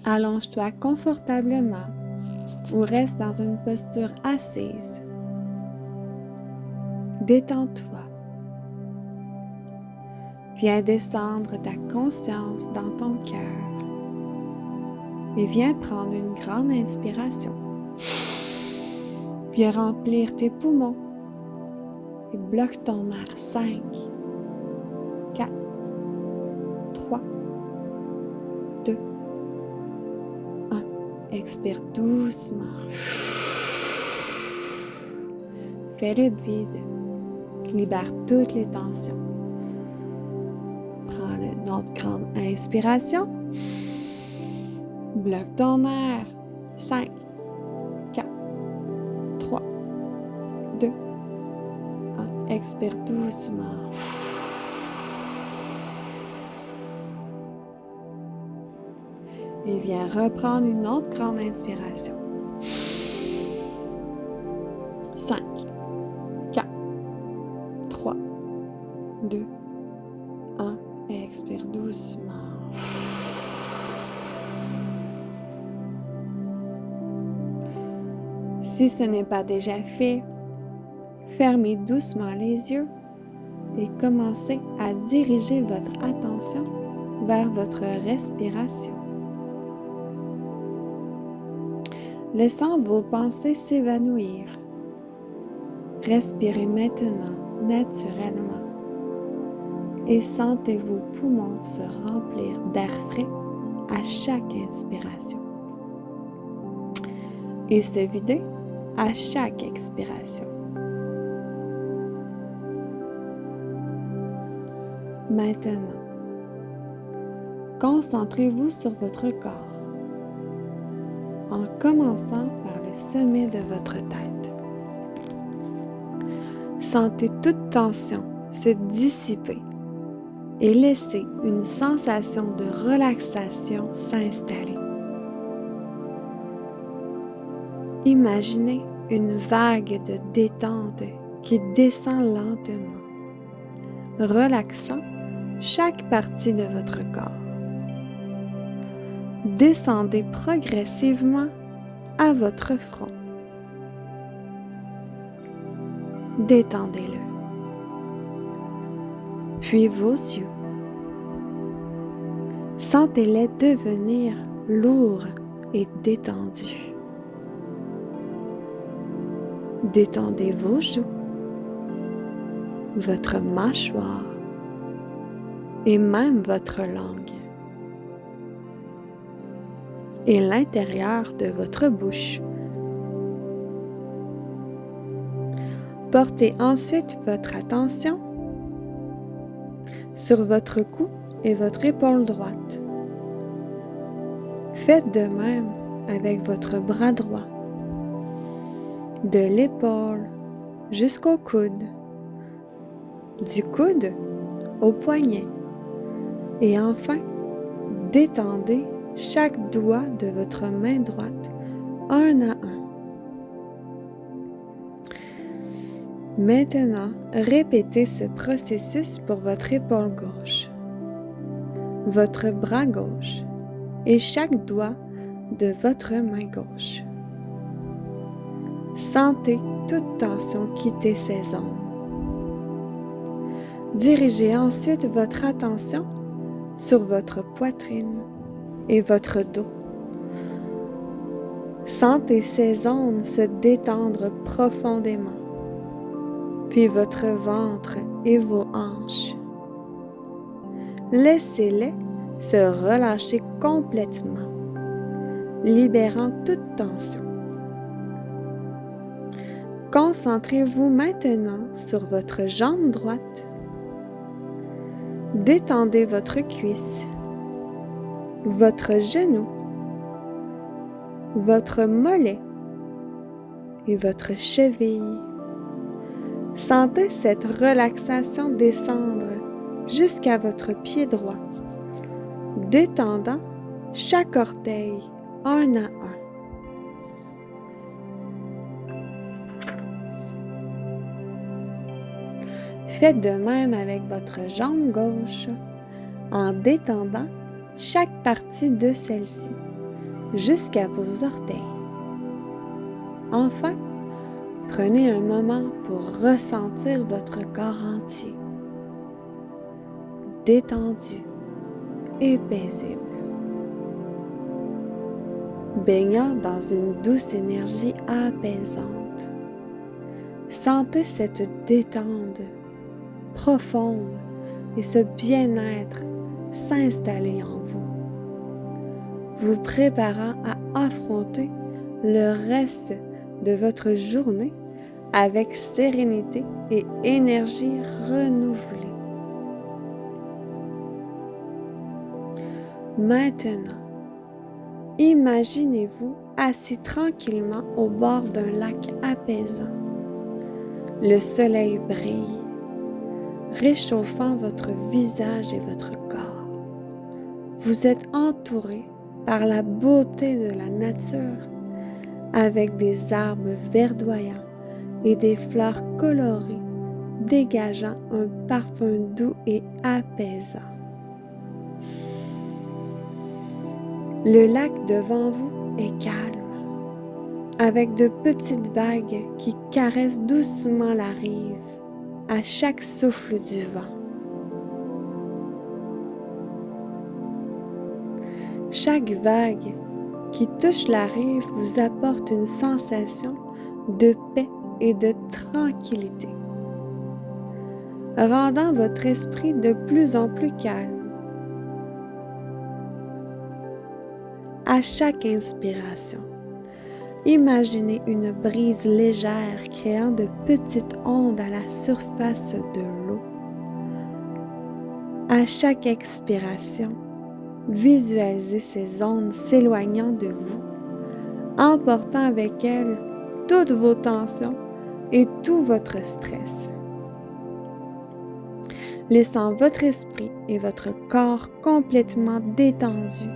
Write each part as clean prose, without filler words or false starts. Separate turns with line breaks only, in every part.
Allonge-toi confortablement ou reste dans une posture assise. Détends-toi. Viens descendre ta conscience dans ton cœur et viens prendre une grande inspiration. Viens remplir tes poumons et bloque ton air. 5, 4, 3, 2, 1. Expire doucement. Fais le vide. Libère toutes les tensions. Prends une autre grande inspiration. Bloque ton air. 5, 4, 3, 2, 1. Expire doucement. Et viens reprendre une autre grande inspiration. 5, 4, 3, 2, 1. Expire doucement. Si ce n'est pas déjà fait, fermez doucement les yeux et commencez à diriger votre attention vers votre respiration. Laissant vos pensées s'évanouir. Respirez maintenant naturellement et sentez vos poumons se remplir d'air frais à chaque inspiration et se vider à chaque expiration. Maintenant, concentrez-vous sur votre corps en commençant par le sommet de votre tête. Sentez toute tension se dissiper et laissez une sensation de relaxation s'installer. Imaginez une vague de détente qui descend lentement, relaxant chaque partie de votre corps. Descendez progressivement à votre front. Détendez-le. Puis vos yeux. Sentez-les devenir lourds et détendus. Détendez vos joues, votre mâchoire et même votre langue et l'intérieur de votre bouche. Portez ensuite votre attention sur votre cou et votre épaule droite. Faites de même avec votre bras droit, de l'épaule jusqu'au coude, du coude au poignet et enfin, détendez chaque doigt de votre main droite, un à un. Maintenant, répétez ce processus pour votre épaule gauche, votre bras gauche et chaque doigt de votre main gauche. Sentez toute tension quitter ces zones. Dirigez ensuite votre attention sur votre poitrine et votre dos. Sentez ces zones se détendre profondément, puis votre ventre et vos hanches. Laissez-les se relâcher complètement, libérant toute tension. Concentrez-vous maintenant sur votre jambe droite. Détendez votre cuisse, votre genou, votre mollet et votre cheville. Sentez cette relaxation descendre jusqu'à votre pied droit, détendant chaque orteil un à un. Faites de même avec votre jambe gauche en détendant chaque partie de celle-ci, jusqu'à vos orteils. Enfin, prenez un moment pour ressentir votre corps entier, détendu et paisible, baignant dans une douce énergie apaisante. Sentez cette détente profonde et ce bien-être s'installer en vous, vous préparant à affronter le reste de votre journée avec sérénité et énergie renouvelée. Maintenant, imaginez-vous assis tranquillement au bord d'un lac apaisant. Le soleil brille, réchauffant votre visage et votre corps. Vous êtes entouré par la beauté de la nature, avec des arbres verdoyants et des fleurs colorées, dégageant un parfum doux et apaisant. Le lac devant vous est calme, avec de petites vagues qui caressent doucement la rive à chaque souffle du vent. Chaque vague qui touche la rive vous apporte une sensation de paix et de tranquillité, rendant votre esprit de plus en plus calme. À chaque inspiration, imaginez une brise légère créant de petites ondes à la surface de l'eau. À chaque expiration, visualisez ces ondes s'éloignant de vous, emportant avec elles toutes vos tensions et tout votre stress, laissant votre esprit et votre corps complètement détendus.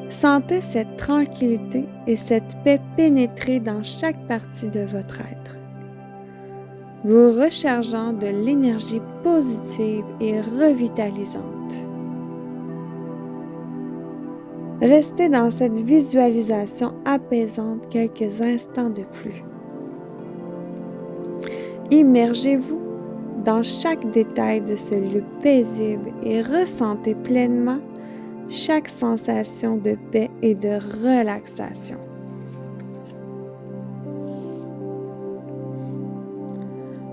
Sentez cette tranquillité et cette paix pénétrer dans chaque partie de votre être, vous rechargeant de l'énergie positive et revitalisante. Restez dans cette visualisation apaisante quelques instants de plus. Immergez-vous dans chaque détail de ce lieu paisible et ressentez pleinement chaque sensation de paix et de relaxation.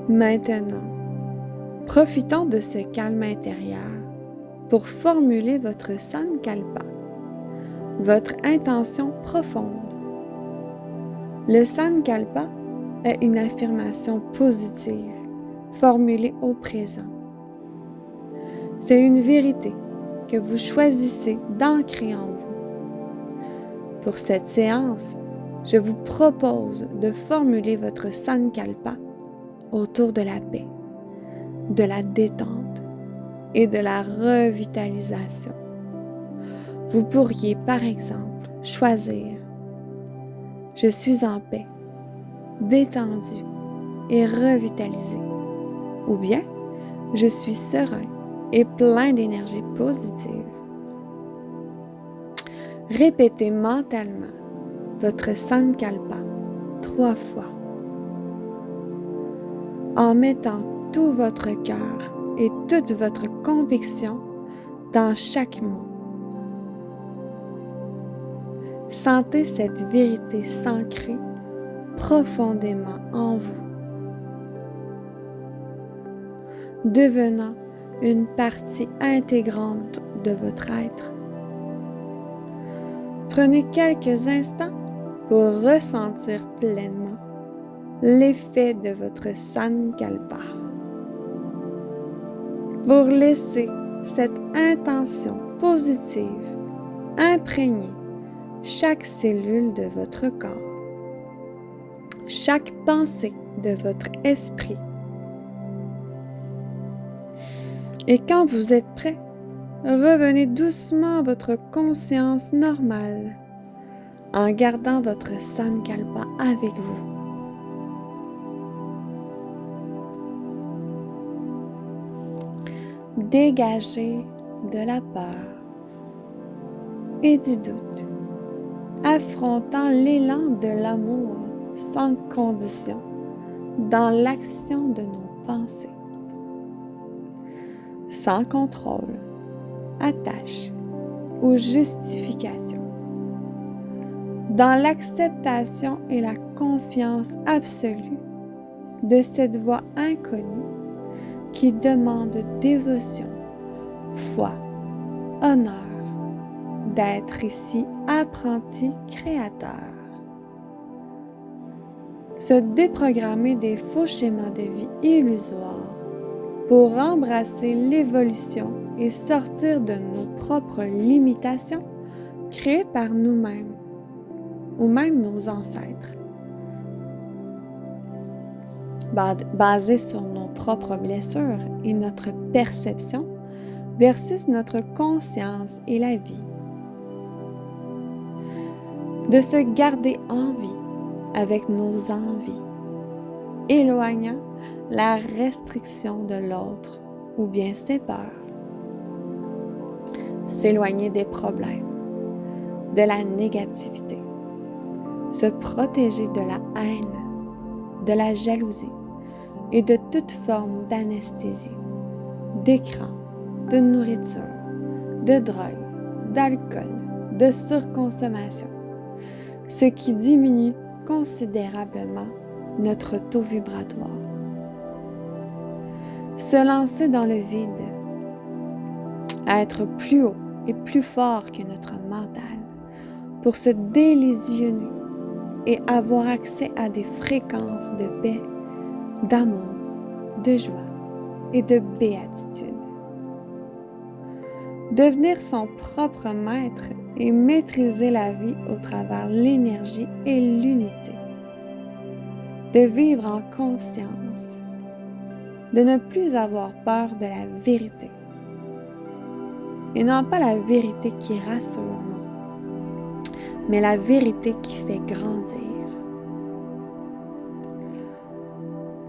Maintenant, profitons de ce calme intérieur pour formuler votre Sankalpa, votre intention profonde. Le Sankalpa est une affirmation positive formulée au présent. C'est une vérité que vous choisissez d'ancrer en vous. Pour cette séance, je vous propose de formuler votre Sankalpa autour de la paix, de la détente et de la revitalisation. Vous pourriez par exemple choisir « Je suis en paix, détendu et revitalisé » ou bien « Je suis serein et plein d'énergie positive ». Répétez mentalement votre Sankalpa 3 fois en mettant tout votre cœur et toute votre conviction dans chaque mot. Sentez cette vérité s'ancrer profondément en vous, devenant une partie intégrante de votre être. Prenez quelques instants pour ressentir pleinement l'effet de votre Sankalpa, pour laisser cette intention positive imprégner chaque cellule de votre corps, chaque pensée de votre esprit. Et quand vous êtes prêt, revenez doucement à votre conscience normale en gardant votre Sankalpa avec vous. Dégagez de la peur, et du doute, affrontant l'élan de l'amour sans condition dans l'action de nos pensées, sans contrôle, attache ou justification, dans l'acceptation et la confiance absolue de cette voie inconnue qui demande dévotion, foi, honneur, d'être ici apprenti créateur. Se déprogrammer des faux schémas de vie illusoires pour embrasser l'évolution et sortir de nos propres limitations créées par nous-mêmes ou même nos ancêtres. Basées sur nos propres blessures et notre perception versus notre conscience et la vie. De se garder en vie avec nos envies, éloignant la restriction de l'autre ou bien ses peurs. S'éloigner des problèmes, de la négativité, se protéger de la haine, de la jalousie et de toute forme d'anesthésie, d'écran, de nourriture, de drogue, d'alcool, de surconsommation, ce qui diminue considérablement notre taux vibratoire. Se lancer dans le vide, être plus haut et plus fort que notre mental pour se désillusionner et avoir accès à des fréquences de paix, d'amour, de joie et de béatitude. Devenir son propre maître et maîtriser la vie au travers l'énergie et l'unité. De vivre en conscience. De ne plus avoir peur de la vérité. Et non pas la vérité qui rassure, non, mais la vérité qui fait grandir.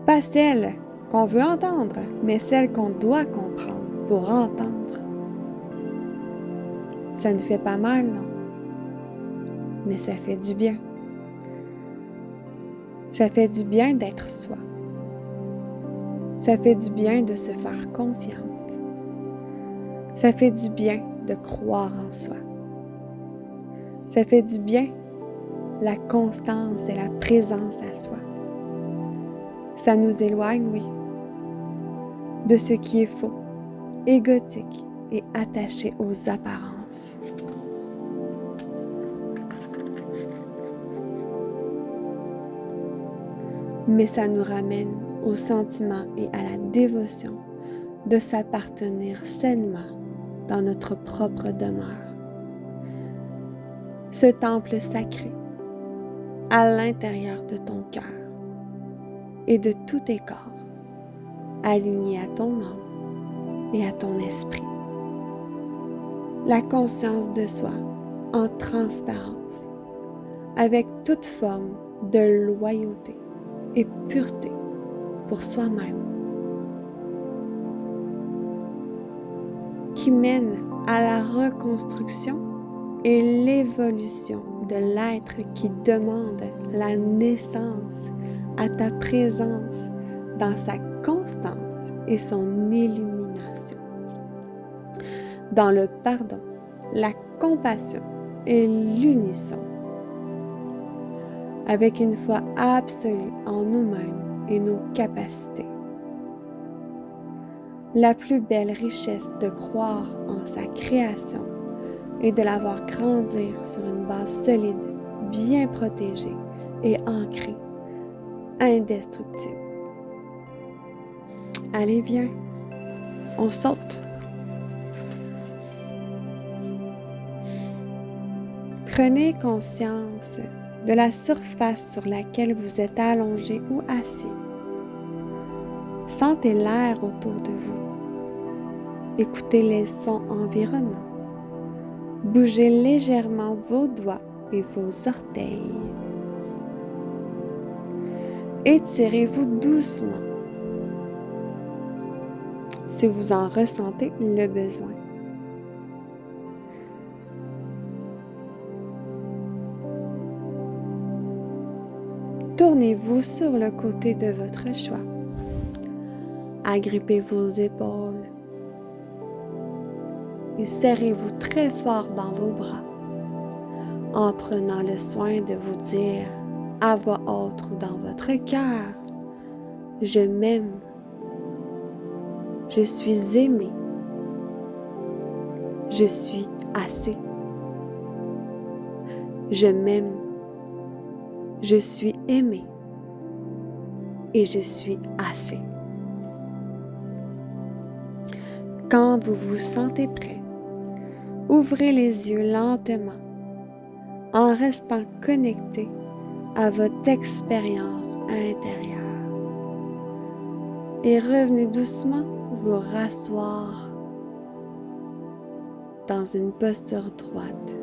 Pas celle qu'on veut entendre, mais celle qu'on doit comprendre pour entendre. Ça nous fait pas mal, non? Mais ça fait du bien. Ça fait du bien d'être soi. Ça fait du bien de se faire confiance. Ça fait du bien de croire en soi. Ça fait du bien la constance et la présence à soi. Ça nous éloigne, oui, de ce qui est faux, égotique et attaché aux apparences. Mais ça nous ramène au sentiment et à la dévotion de s'appartenir sainement dans notre propre demeure. Ce temple sacré à l'intérieur de ton cœur et de tous tes corps, aligné à ton âme et à ton esprit. La conscience de soi en transparence, avec toute forme de loyauté et pureté pour soi-même, qui mène à la reconstruction et l'évolution de l'être qui demande la naissance à ta présence dans sa constance et son illumination. Dans le pardon, la compassion et l'unisson. Avec une foi absolue en nous-mêmes et nos capacités. La plus belle richesse de croire en sa création et de la voir grandir sur une base solide, bien protégée et ancrée, indestructible. Allez, viens, on saute. Prenez conscience de la surface sur laquelle vous êtes allongé ou assis. Sentez l'air autour de vous. Écoutez les sons environnants. Bougez légèrement vos doigts et vos orteils. Étirez-vous doucement si vous en ressentez le besoin. Tournez-vous sur le côté de votre choix. Agrippez vos épaules et serrez-vous très fort dans vos bras en prenant le soin de vous dire à voix haute ou dans votre cœur: je m'aime, je suis aimé, je suis assez. Je m'aime, je suis aimé et je suis assez. Quand vous vous sentez prêt, ouvrez les yeux lentement en restant connecté à votre expérience intérieure et revenez doucement vous rasseoir dans une posture droite.